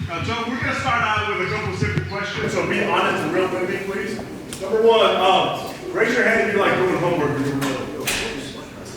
So we're going to start out with a couple simple questions, so be honest and real with me, please. Number one, raise your hand if you like doing homework.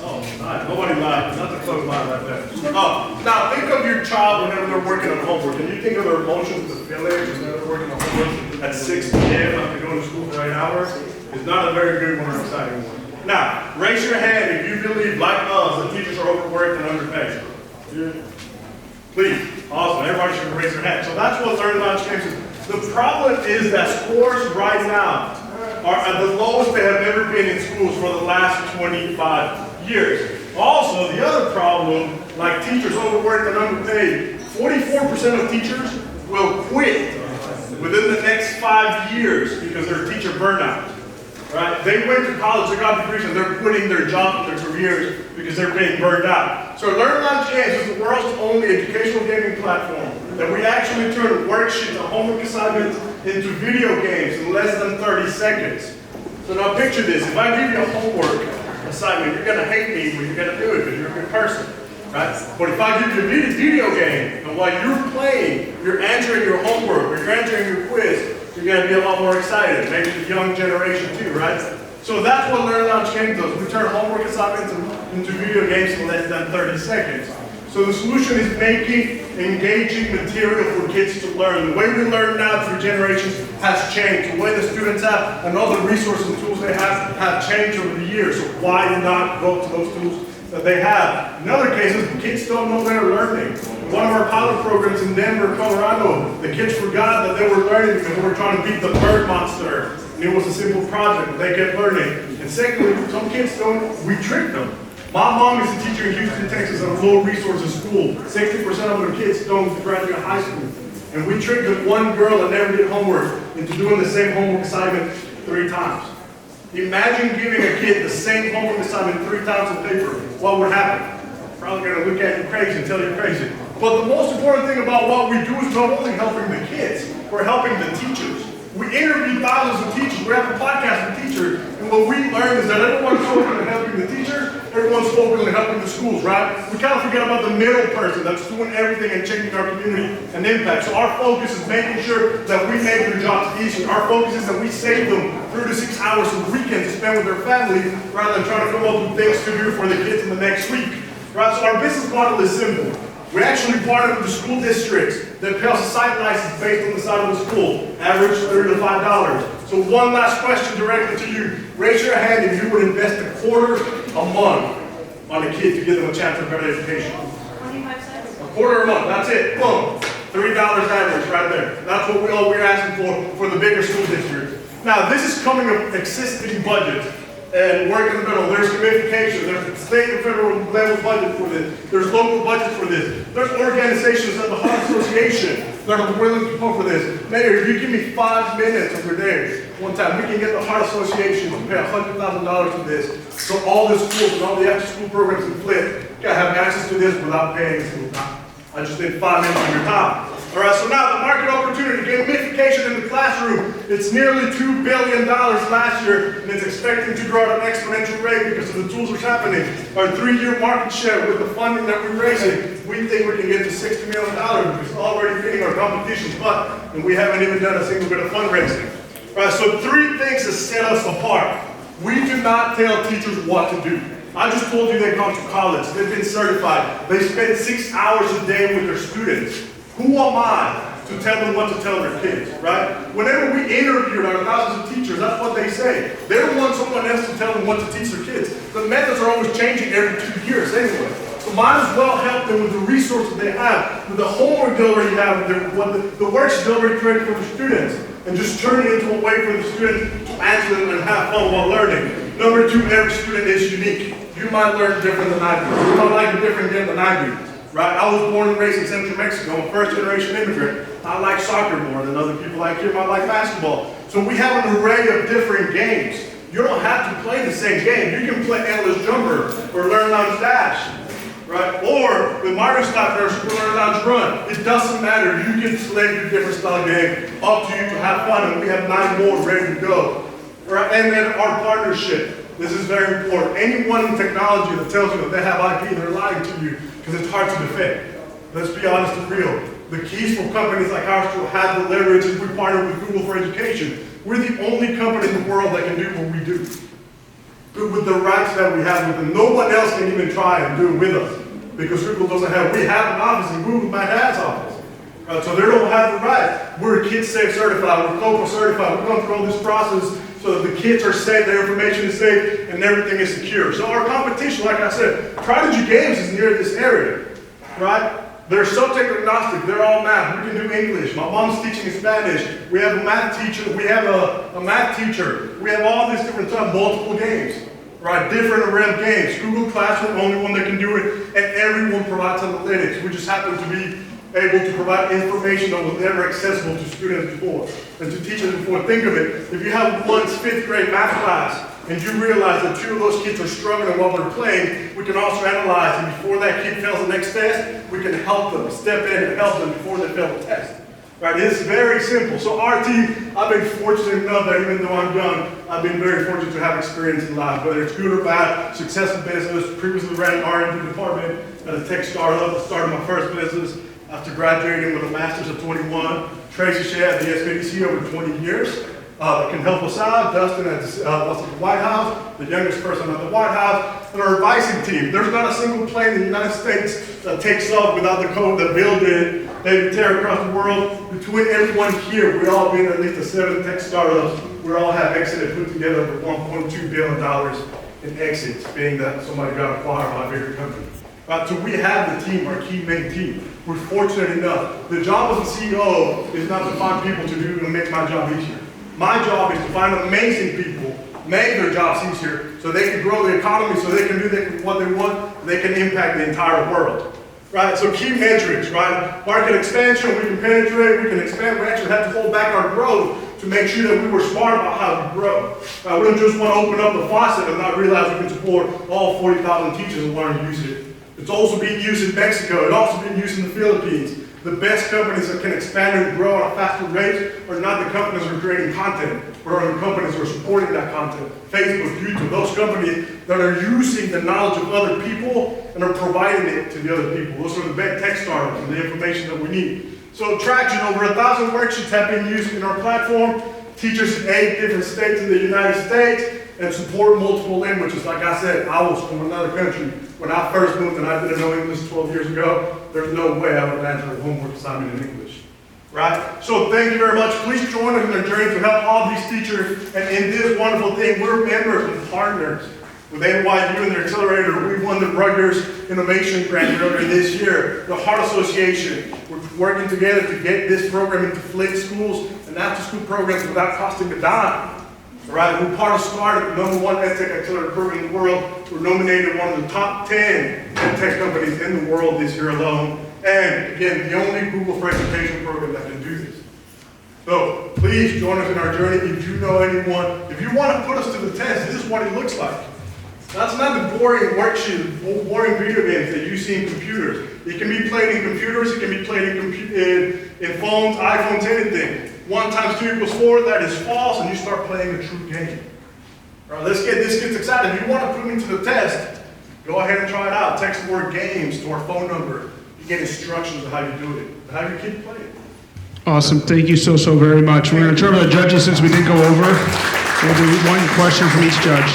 Oh, nice. Nobody lied. Not the close line right there. Now, think of your child whenever they're working on homework, and you think of their emotions, the feelings, whenever they're working on homework at 6 p.m. after going to school for 8 hours. It's not a very good one or exciting one. Now, raise your hand if you believe, like us, the teachers are overworked and underpaid. Please. Awesome. Everybody should raise their hand. So that's what Learn Lounge Games is. The problem is that scores right now are at the lowest they have ever been in schools for the last 25 years. Also, the other problem, like teachers overworked and underpaid, 44% of teachers will quit within the next 5 years because they're teacher burnout. Right? They went to college, they got degrees, and they're quitting their jobs and their careers because they're being burned out. So Learn Lounge Games is the world's only educational gaming platform that we actually turn worksheets and homework assignments into video games in less than 30 seconds. So now picture this. If I give you a homework assignment, you're going to hate me when you're going to do it because you're a good person. Right? But if I give you a video game, and while you're playing, you're answering your homework or you're answering your quiz, you're going to be a lot more excited. Maybe the young generation too, right? So that's what Learn Lounge Games does. We turn homework assignments into video games in less than 30 seconds. So the solution is making engaging material for kids to learn. The way we learn now through generations has changed. The way the students have and all the resources and tools they have changed over the years. So why not go to those tools that they have? In other cases, the kids don't know they're learning. One of our pilot programs in Denver, Colorado, the kids forgot that they were learning because they were trying to beat the bird monster. And it was a simple project, but they kept learning. And secondly, some kids we tricked them. My mom is a teacher in Houston, Texas at a low resources school. 60% of their kids don't graduate high school. And we tricked one girl that never did homework into doing the same homework assignment 3 times. Imagine giving a kid the same homework assignment 3 times on paper. What would happen? Probably going to look at you crazy and tell you crazy. But the most important thing about what we do is not only helping the kids, we're helping the teachers. We interview thousands of teachers. We have a podcast with teachers. And what we learned is that everyone's focused on helping the teacher, everyone's focused on helping the schools, right? We kind of forget about the middle person that's doing everything and changing our community and impact. So our focus is making sure that we make their jobs easier. Our focus is that we save them 3 to 6 hours a weekend to spend with their family rather than trying to come up with things to do for the kids in the next week. Right? So our business model is simple. We actually partner with the school districts that pay us a site license based on the side of the school, average $3 to $5. So one last question directly to you. Raise your hand if you would invest $0.25 a month on a kid to give them a chance at better education. 25 cents. $0.25 a month, that's it, boom. $3 average right there. That's what we're asking for the bigger school districts. Now this is coming up existing budget. And work in the middle. There's gamification. There's state and federal level budget for this. There's local budgets for this. There's organizations like the Heart Association that are willing to pay for this. Mayor, if you give me 5 minutes of your day, one time, we can get the Heart Association to pay $100,000 for this. So all the schools and all the after-school programs in Flint can have access to this without paying a single time. I just need 5 minutes of your time. All right, so now the market opportunity, gamification in the classroom, it's nearly $2 billion last year, and it's expecting to grow at an exponential rate because of the tools that's happening. Our 3-year market share with the funding that we're raising, we think we can get to $60 million because it's already beating our competition's butt, and we haven't even done a single bit of fundraising. All right, so 3 things that set us apart. We do not tell teachers what to do. I just told you they come to college, they've been certified, they spend 6 hours a day with their students. Who am I to tell them what to tell their kids, right? Whenever we interviewed our thousands of teachers, that's what they say. They don't want someone else to tell them what to teach their kids. The methods are always changing every 2 years anyway. So might as well help them with the resources they have, with the homework they already have, with the worksheets they already created for the students, and just turn it into a way for the students to answer them and have fun while learning. Number 2, every student is unique. You might learn different than I do. You might like a different game than I do. Right? I was born and raised in Central Mexico. I'm a first-generation immigrant. I like soccer more than other people like here might like basketball. So we have an array of different games. You don't have to play the same game. You can play Endless Jumper or Learn Lounge Dash, right? Or with Mario Stop or Super Learn Lounge Run. It doesn't matter. You can select your different style game up to you to have fun, and we have 9 more ready to go. Right? And then our partnership. This is very important. Anyone in technology that tells you that they have IP, they're lying to you because it's hard to defend. Let's be honest and real. The keys for companies like ours to have the leverage is we partner with Google for Education. We're the only company in the world that can do what we do. With the rights that we have with them. No one else can even try and do it with us. Because Google doesn't have, we have an office in Google, my dad's office. So they don't have the right. We're KidSafe certified, we're COPA certified, we've gone through all this process so that the kids are safe, their information is safe, and everything is secure. So our competition, like I said, Prodigy Games is near this area, right? They're subject agnostic, they're all math. We can do English. My mom's teaching Spanish. We have a math teacher, we have a math teacher. We have all these different types, multiple games, right? Different realm games. Google Classroom, only one that can do it, and everyone provides analytics. We just happen to be able to provide information that was never accessible to students before and to teachers before. Think of it, if you have one's 5th grade math class and you realize that 2 of those kids are struggling while they're playing, we can also analyze, and before that kid fails the next test, we can help them, step in and help them before they fail the test. Right, it's very simple. So our team, I've been fortunate enough that even though I'm young, I've been very fortunate to have experience in life, whether it's good or bad, successful business, previously ran an R&D department at a tech startup, started my first business after graduating with a master's at 21. Tracy Shea at the SBDC over 20 years. Can help us out. Dustin at the White House, the youngest person at the White House, and our advising team. There's not a single plane in the United States that takes off without the code that build it. They tear across the world. Between everyone here, we all been at least a 7 tech startups. We all have exited, put together over $1.2 billion in exits, being that somebody got acquired by a bigger company. So we have the team, our key main team. We're fortunate enough. The job of the CEO is not to find people to do and make my job easier. My job is to find amazing people, make their jobs easier, so they can grow the economy, so they can do what they want, and they can impact the entire world. Right, so key metrics, right? Market expansion, we can penetrate, we can expand. We actually have to hold back our growth to make sure that we were smart about how to grow. We don't just want to open up the faucet and not realize we can support all 40,000 teachers and learn to use it. It's also being used in Mexico. It's also being used in the Philippines. The best companies that can expand and grow at a faster rate are not the companies that are creating content, but are the companies that are supporting that content. Facebook, YouTube, those companies that are using the knowledge of other people and are providing it to the other people. Those are the big tech startups and the information that we need. So traction, over 1,000 worksheets have been used in our platform. Teachers in 8 different states in the United States, and support multiple languages. Like I said, I was from another country. When I first moved and I didn't know English 12 years ago, there's no way I would answer a homework assignment in English. Right? So thank you very much. Please join us in our journey to help all these teachers. And in this wonderful thing, we're members and partners with NYU and their accelerator. We won the Rutgers Innovation Grant earlier this year. The Heart Association. We're working together to get this program into Flint schools and after-school programs without costing a dime. Right, we're part of SCAR, the #1 EdTech accelerator program in the world. We're nominated one of the top 10 EdTech companies in the world this year alone. And again, the only Google for Education program that can do this. So please join us in our journey. If you know anyone, if you want to put us to the test, this is what it looks like. That's not the boring worksheet, boring video games that you see in computers. It can be played in computers, it can be played in phones, iPhones, anything. 1 times 2 equals 4, that is false, and you start playing a true game. All right, let's get this kids excited. If you want to put me to the test, go ahead and try it out. Text the word games to our phone number. You get instructions on how you do it. Have your kid play it. Awesome. Thank you so very much. We're going to turn to the judges since we did go over. We'll do 1 question from each judge.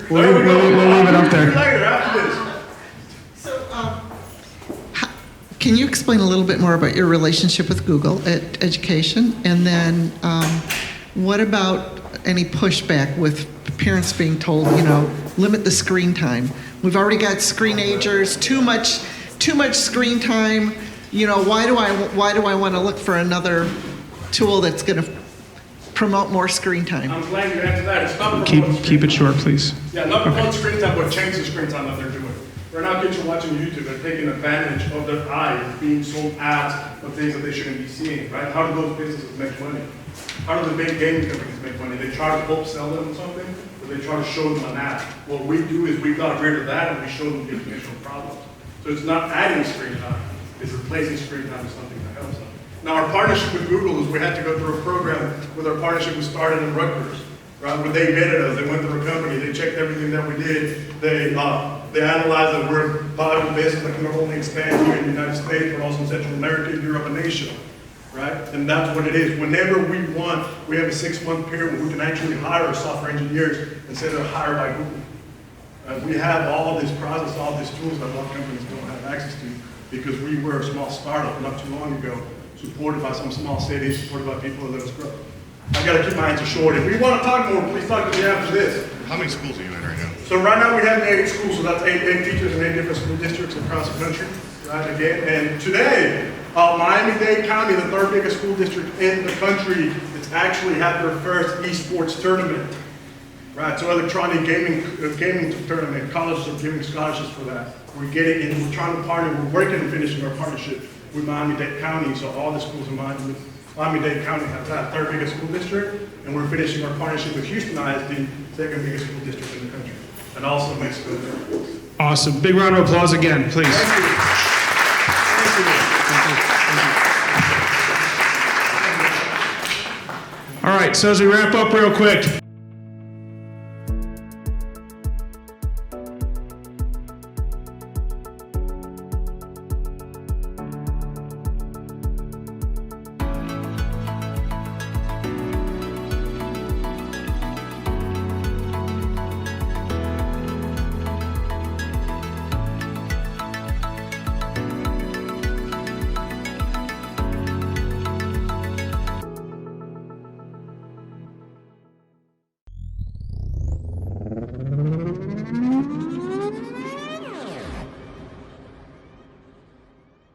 We'll leave it up there. Later, after this. Can you explain a little bit more about your relationship with Google Education? And then what about any pushback with parents being told, limit the screen time? We've already got screenagers, too much screen time. Why do I want to look for another tool that's going to promote more screen time? I'm glad you answered that. It's not keep it short, please. Yeah, not promote screen time, but change the screen time that they're doing. Right now, kids are watching YouTube and taking advantage of their eyes, being sold ads of things that they shouldn't be seeing, right? How do those businesses make money? How do the big gaming companies make money? They try to help sell them something, or they try to show them an ad. What we do is we got rid of that and we show them the initial problem. So it's not adding screen time, it's replacing screen time with something that helps them. Now, our partnership with Google is we had to go through a program with our partnership we started in Rutgers, right? Where they vetted us, they went through a company, they checked everything that we did, they They analyze that we're Bible business that can not only expand here in the United States, but also in Central America, Europe, and Asia, right? And that's what it is. Whenever we want, we have a 6-month period where we can actually hire software engineers instead of hired by Google. We have all this process, all these tools that a lot of companies don't have access to because we were a small startup not too long ago, supported by some small cities, supported by people that let us grow. I gotta keep my answer short. If we want to talk more, please talk to me after this. How many schools are you in right now? So right now we have 8 schools, so that's eight teachers in 8 different school districts across the country, right, again. And today, Miami-Dade County, the 3rd biggest school district in the country, it's actually had their first esports tournament, right? So electronic gaming tournament, colleges are giving scholarships for that. We're getting in, we're trying to partner, we're working on finishing our partnership with Miami-Dade County, so all the schools in Miami-Dade County have that 3rd biggest school district, and we're finishing our partnership with Houston ISD, 2nd biggest school district in the country, and also Mexico. Awesome. Big round of applause again, please. Thank you. All right, so as we wrap up real quick,